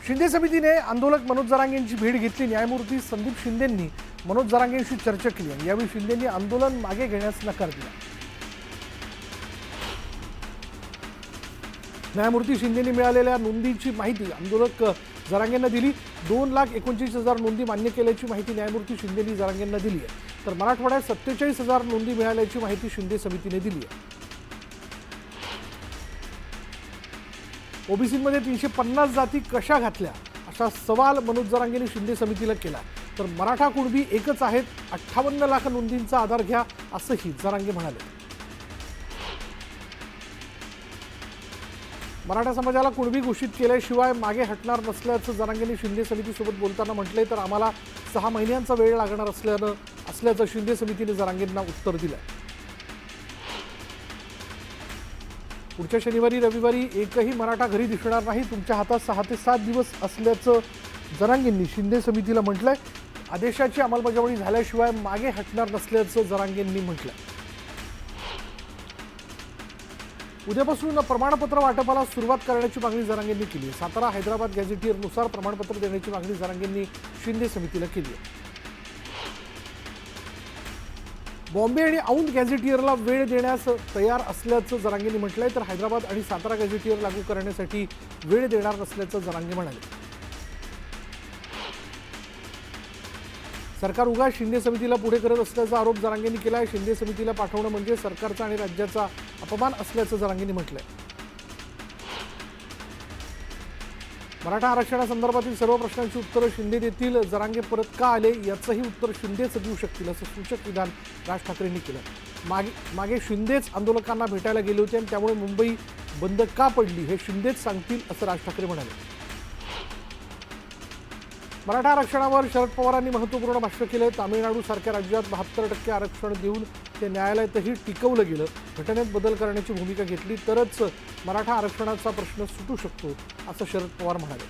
शिंदे समितीने आंदोलक मनोज जरांगेंची भेट घेतली। न्यायमूर्ती संदीप शिंदेंनी मनोज जरांगेंशी चर्चा केली आणि यावेळी शिंदेंनी आंदोलन मागे घेण्यास नकार दिला। न्यायमूर्ती शिंदेंनी मिळालेल्या नोंदीची माहिती आंदोलक जरांगेंना दिली। 2,29,000 नोंदी मान्य केल्याची माहिती न्यायमूर्ती शिंदेंनी जरांगेंना दिली आहे, तर मराठवाड्यात 47,000 नोंदी मिळाल्याची माहिती शिंदे समितीने दिली आहे। ओबीसीमध्ये 350 जाती कशा घातल्या असा सवाल मनोज जरांगेंनी शिंदे समितीला केला, तर मराठा कुणबी एकच आहेत, 58 लाख नोंदींचा आधार घ्या असंही जरांगे म्हणाले। मराठा समाजाला कुणबी घोषित केल्याशिवाय मागे हटणार नसल्याचं जरांगेंनी शिंदे समितीसोबत बोलताना म्हटले, तर आम्हाला 6 महिन्यांचा वेळ लागणार असल्याचं शिंदे समितीने जरांगेंना उत्तर दिलं। पुढच्या शनिवारी रविवारी एकही मराठा घरी दिसणार नाही, तुमच्या हातात 6 ते 7 दिवस असल्याचं जरांगेंनी शिंदे समितीला म्हटलंय। आदेशाची अंमलबजावणी झाल्याशिवाय मागे हटणार नसल्याचं जरांगेंनी म्हटलंय। उद्यापासून प्रमाणपत्र वाटपाला सुरुवात करण्याची मागणी जरांगेंनी केली आहे। सातारा हैदराबाद गॅझेटियरनुसार प्रमाणपत्र देण्याची मागणी जरांगेंनी शिंदे समितीला केली आहे। बॉम्बे आणि औंध गॅझेटियरला वेळ देण्यास तयार असल्याचं जरांगेंनी म्हटलंय, तर हैदराबाद आणि सातारा गॅझेटियर लागू करण्यासाठी वेळ देणार नसल्याचं जरांगे म्हणाले। सरकार उगा शिंदे समितीला पुढे करत असल्याचा आरोप जरांगेंनी केला आहे। शिंदे समितीला पाठवणं म्हणजे सरकारचा आणि राज्याचा अपमान असल्याचं जरांगेंनी म्हटलंय। मराठा आरक्षणासंदर्भातील सर्व प्रश्नांची उत्तरं शिंदे देतील, जरांगे परत का आले याचंही उत्तर शिंदेच देऊ शकतील असं सूचक विधान राज ठाकरेंनी केलं। मागे शिंदेच आंदोलकांना भेटायला गेले होते आणि त्यामुळे मुंबई बंद का पडली हे शिंदेच सांगतील असं राज ठाकरे म्हणाले। मराठा आरक्षणावर शरद पवारांनी महत्त्वपूर्ण भाष्य केलं। तामिळनाडू सारख्या राज्यात 72% आरक्षण देऊन ते न्यायालयातही टिकवलं गेलं। घटनेत बदल करण्याची भूमिका घेतली तरच मराठा आरक्षणाचा प्रश्न सुटू शकतो असं शरद पवार म्हणाले।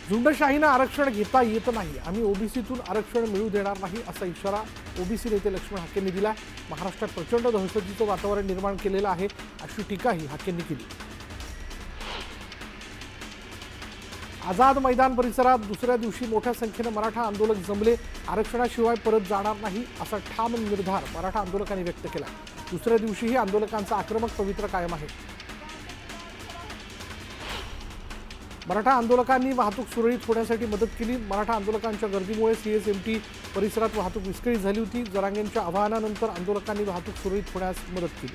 झुंडशाहीनं आरक्षण घेता येत नाही, आम्ही ओबीसीतून आरक्षण मिळू देणार नाही असा इशारा ओबीसी नेते लक्ष्मण हाकेंनी दिला। महाराष्ट्रात प्रचंड दहशतीचं वातावरण निर्माण केलेलं आहे अशी टीकाही हाकेंनी केली। आझाद मैदान परिसरात दुसऱ्या दिवशी मोठ्या संख्येने मराठा आंदोलक जमले। आरक्षणाशिवाय परत जाणार नाही असा ठाम निर्धार मराठा आंदोलकांनी व्यक्त केला। दुसऱ्या दिवशीही आंदोलकांचा आक्रमक पवित्रा कायम आहे। मराठा आंदोलकांनी वाहतूक सुरळीत होण्यासाठी मदत केली। मराठा आंदोलकांच्या गर्दीमुळे सीएसएमटी परिसरात वाहतूक विस्कळीत झाली होती। जरांगेंच्या आवाहनानंतर आंदोलकांनी वाहतूक सुरळीत होण्यास मदत केली।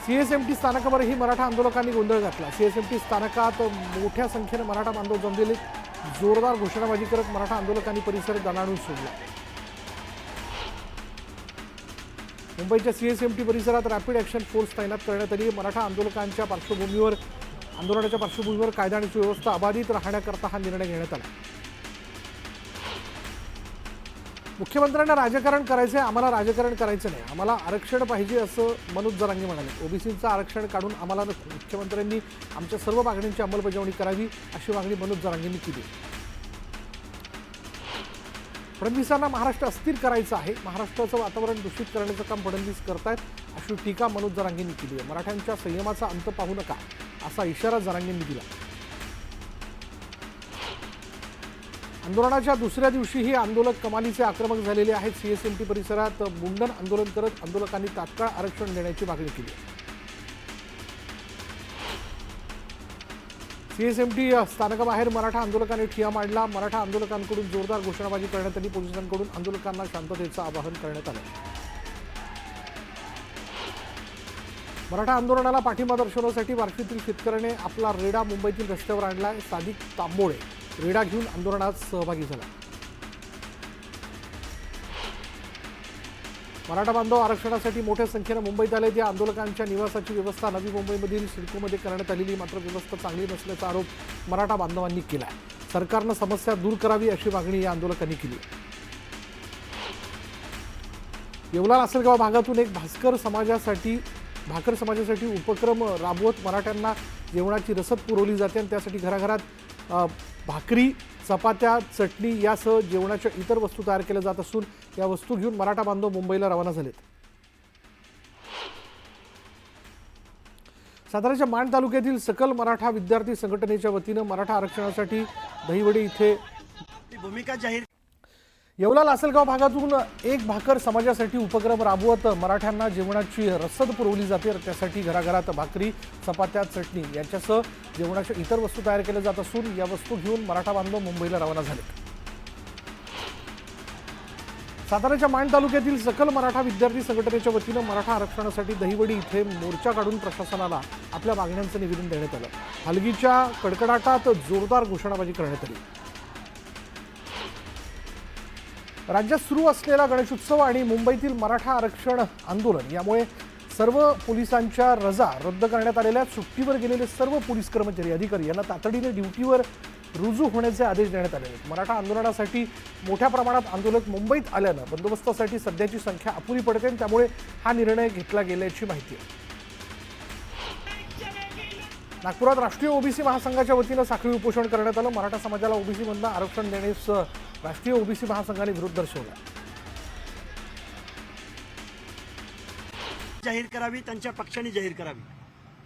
सीएसएमटी स्थानकावरही मराठा आंदोलकांनी गोंधळ घातला। सीएसएमटी स्थानकात मोठ्या संख्येने मराठा बांधव जमलेले, जोरदार घोषणाबाजी करत मराठा आंदोलकांनी परिसर दणाणून सोडला। मुंबईच्या सीएसएमटी परिसरात रॅपिड ॲक्शन फोर्स तैनात करण्यात आली। मराठा आंदोलनाच्या पार्श्वभूमीवर कायदा आणि सुव्यवस्था अबाधित राहण्याकरता हा निर्णय घेण्यात आला। मुख्यमंत्र्यांना राजकारण करायचंय, आम्हाला राजकारण करायचं नाही, आम्हाला आरक्षण पाहिजे असं मनोज जरांगे म्हणाले। ओबीसीचं आरक्षण काढून आम्हाला नको, मुख्यमंत्र्यांनी आमच्या सर्व मागण्यांची अंमलबजावणी करावी अशी मागणी मनोज जरांगेंनी केली। फडणवीसांना महाराष्ट्र अस्थिर करायचं आहे, महाराष्ट्राचं वातावरण दूषित करण्याचं काम फडणवीस करतायत अशी टीका मनोज जरांगेंनी केली आहे। मराठ्यांच्या संयमाचा अंत पाहू नका असा इशारा जरांगेंनी दिला। आंदोलनाच्या दुसऱ्या दिवशीही आंदोलक कमालीचे आक्रमक झालेले आहेत। सीएसएमटी परिसरात मुंडन आंदोलन करत आंदोलकांनी तात्काळ आरक्षण देण्याची मागणी केली। सीएसएमटी स्थानकाबाहेर मराठा आंदोलकांनी ठिय्या मांडला। मराठा आंदोलकांकडून जोरदार घोषणाबाजी करण्यात आली। पोलिसांकडून आंदोलकांना शांततेचं आवाहन करण्यात आलं। मराठा आंदोलनाला पाठिंबा दर्शवण्यासाठी वारशीतील शेतकऱ्याने आपला रेडा मुंबईतील रस्त्यावर आणलाय। सादिक तांबोळे रेडा घेऊन आंदोलनात सहभागी झाला। मराठा बांधव आरक्षणासाठी मोठ्या संख्येने मुंबईत आले। त्या आंदोलकांच्या निवासाची व्यवस्था नवी मुंबईमधील सिडकोमध्ये करण्यात आलेली, मात्र व्यवस्था चांगली नसल्याचा आरोप मराठा बांधवांनी केला। सरकारनं समस्या दूर करावी अशी मागणी या आंदोलकांनी केली। येवला लासलगाव भागातून एक भाकर समाजासाठी उपक्रम राबवत मराठ्यांना जेवणाची रसद पुरवली जाते आणि त्यासाठी घराघरात भाकरी, चपात्या, चटणी यासह जेवणाच्या इतर वस्तू तयार केल्या जात असून या वस्तू घेऊन मराठा बांधव मुंबईला रवाना झालेत। साताऱ्याच्या माण तालुक्यातील सकल मराठा विद्यार्थी संघटनेच्या वतीनं मराठा आरक्षणासाठी दहिवडी इथे भूमिका जाहीर. येवला लासलगाव भागातून एक भाकर समाजासाठी उपक्रम राबवत मराठ्यांना जेवणाची रसद पुरवली जाते. त्यासाठी घराघरात भाकरी, चपात्या, चटणी यांच्यासह जेवणाच्या इतर वस्तू तयार केल्या जात असून या वस्तू घेऊन मराठा बांधव मुंबईला रवाना झाले. साताऱ्याच्या माण तालुक्यातील सकल मराठा विद्यार्थी संघटनेच्या वतीनं मराठा आरक्षणासाठी दहिवडी इथे मोर्चा काढून प्रशासनाला आपल्या मागण्यांचं निवेदन देण्यात आलं. हलगीच्या कडकडाटात जोरदार घोषणाबाजी करण्यात आली. राज्यात सुरू असलेला गणेशोत्सव आणि मुंबईतील मराठा आरक्षण आंदोलन यामुळे सर्व पोलिसांच्या रजा रद्द करण्यात आलेल्या. सुट्टीवर गेलेले सर्व पोलीस कर्मचारी अधिकारी यांना तातडीने ड्युटीवर रुजू होण्याचे आदेश देण्यात आले आहेत. मराठा आंदोलनासाठी मोठ्या प्रमाणात आंदोलक मुंबईत आल्यानं बंदोबस्तासाठी सध्याची संख्या अपुरी पडते, त्यामुळे हा निर्णय घेतला गेल्याची माहिती आहे. नागपुरात राष्ट्रीय ओबीसी महासंघाच्या वतीनं साखळी उपोषण करण्यात आलं. मराठा समाजाला ओबीसीमधनं आरक्षण देण्यास राष्ट्रीय ओबीसी महासंघाने विरोध दर्शवला. जाहीर करावी, त्यांच्या पक्षाने जाहीर करावी.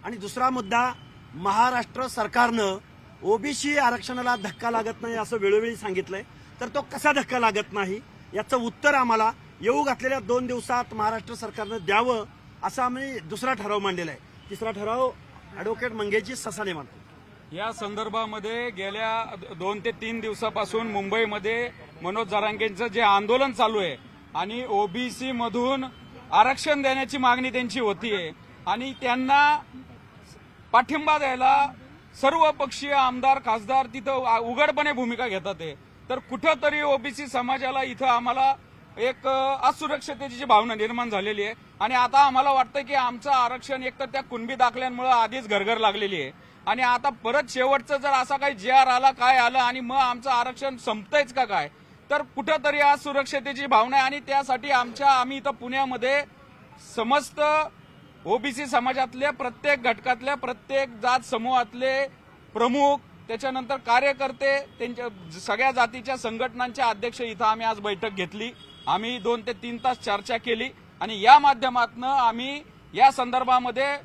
आणि दुसरा मुद्दा, महाराष्ट्र सरकारनं ओबीसी आरक्षणाला धक्का लागत नाही असं वेळोवेळी सांगितलंय, तर तो कसा धक्का लागत नाही याचं उत्तर आम्हाला येऊ घातलेल्या 2 दिवसात महाराष्ट्र सरकारनं द्यावं असं आम्ही दुसरा ठराव मांडलेला आहे. तिसरा ठराव ॲडव्होकेट मंगेशजी ससाने मांडतो. या संदर्भामध्ये गेल्या 2 ते 3 दिवसापासून मुंबईमध्ये मनोज जरांगेंचं जे आंदोलन चालू आहे आणि ओबीसी मधून आरक्षण देण्याची मागणी त्यांची होतीये आणि त्यांना पाठिंबा द्यायला सर्व पक्षीय आमदार खासदार तिथं उघडपणे भूमिका घेतात आहे. तर कुठंतरी ओबीसी समाजाला इथं आम्हाला एक असुरक्षतेची भावना निर्माण झालेली आहे आणि आता आम्हाला वाटतं की आमचं आरक्षण एकतर त्या कुणबी दाखल्यांमुळे आधीच घरघर लागलेली आहे आणि आता परत शेवटचं जर असा काही JR आला काय आलं आणि मग आमचं आरक्षण संपतंयच का काय, तर कुठंतरी असुरक्षतेची भावना आहे. आणि त्यासाठी आम्ही इथं पुण्यामध्ये समस्त ओबीसी समाजातले प्रत्येक घटकातल्या प्रत्येक जात समूहातले प्रमुख, त्याच्यानंतर कार्यकर्ते, त्यांच्या सगळ्या जातीच्या संघटनांचे अध्यक्ष इथं आम्ही आज बैठक घेतली. आम्ही 2 ते 3 तास चर्चा केली आणि या माध्यमातून आम्ही या संदर्भामध्ये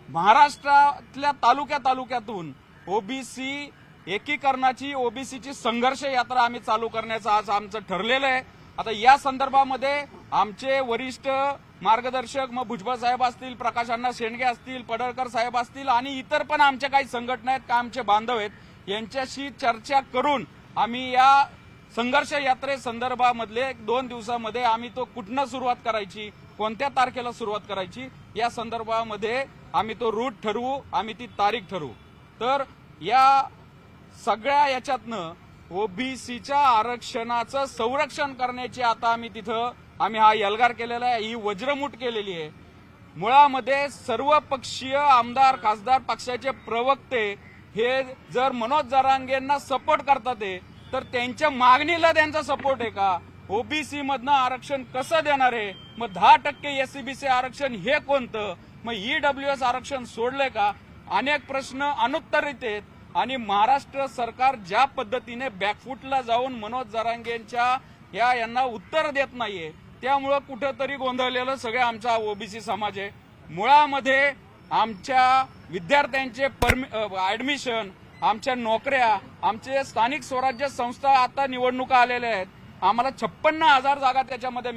महाराष्ट्रातल्या तालुक्यातून ओबीसी एकीकरणाची, ओबीसीची संघर्ष यात्रा आम्ही चालू करण्याचं आज आमचं ठरलेलं आहे. आता या संदर्भामध्ये आमचे वरिष्ठ मार्गदर्शक मग भुजबळ साहेब असतील, प्रकाश अण्णा शेंडगे असतील, पडळकर साहेब असतील आणि इतर पण आमच्या काही संघटना आहेत का आमचे बांधव आहेत, यांच्याशी चर्चा करून आम्ही या संघर्ष यात्रे संदर्भामधले 2 दिवसामध्ये आम्ही तो कुठनं सुरुवात करायची, कोणत्या तारखेला सुरुवात करायची या संदर्भामध्ये आम्ही तो रूट ठरवू, आम्ही ती तारीख ठरवू. तर या सगळ्या याच्यातनं ओबीसीच्या आरक्षणाचं संरक्षण करण्याची आता आम्ही हा एल्गार केलेला आहे, ही वज्रमूठ केलेली आहे. मुळामध्ये सर्व पक्षीय आमदार खासदार पक्षाचे प्रवक्ते हे जर मनोज जरांगेंना सपोर्ट करतात तर त्यांच्या मागणीला त्यांचा सपोर्ट आहे का? ओबीसी मधनं आरक्षण कसं देणार आहे? मग 10% SCBC आरक्षण हे कोणतं? मग EWS आरक्षण सोडलंय का? अनेक प्रश्न अनुत्तरित आहेत आणि महाराष्ट्र सरकार ज्या पद्धतीने बॅकफुटला जाऊन मनोज जरांगेंच्या यांना उत्तर देत नाहीये, त्यामुळं कुठंतरी गोंधळलेलं सगळे आमचा ओबीसी समाज आहे. मुळामध्ये आमच्या विद्यार्थ्यांचे ऍडमिशन, आमच्या नोकऱ्या, आमचे स्थानिक स्वराज्य संस्था आता निवडणुका आलेल्या आहेत. आम्हाला 56,000 जागा त्याच्यामध्ये